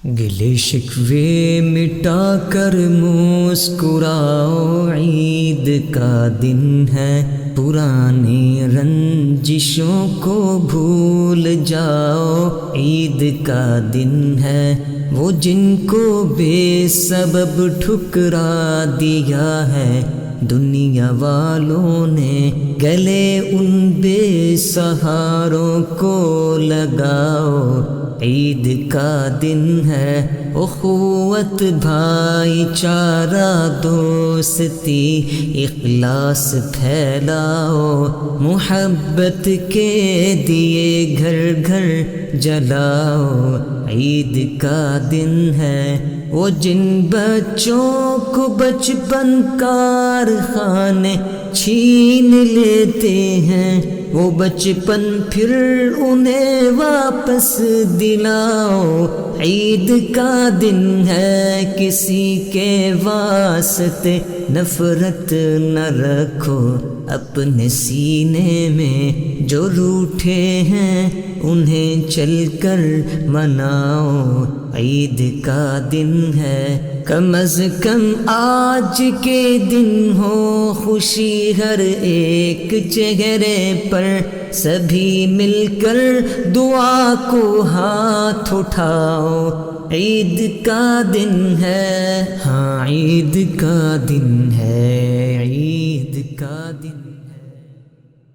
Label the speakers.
Speaker 1: گلے شکوے مٹا کر مسکراؤ، عید کا دن ہے، پرانے رنجشوں کو بھول جاؤ، عید کا دن ہے۔ وہ جن کو بے سبب ٹھکرا دیا ہے دنیا والوں نے، گلے ان بے سہاروں کو لگاؤ، عید کا دن ہے۔ اخوت، بھائی چارہ، دوستی، اخلاص پھیلاؤ، محبت کے دیے گھر گھر جلاؤ، عید کا دن ہے۔ وہ جن بچوں کو بچپن کارخانے چھین لیتے ہیں، وہ بچپن پھر انہیں واپس دلاؤ، عید کا دن ہے۔ کسی کے واسطے نفرت نہ رکھو اپنے سینے میں، جو روٹھے ہیں انہیں چل کر مناؤ، عید کا دن ہے۔ کم از کم آج کے دن ہو خوشی ہر ایک چہرے پر، سبھی مل کر دعا کو ہاتھ اٹھاؤ، عید کا دن ہے، ہاں عید کا دن ہے، عید کا دن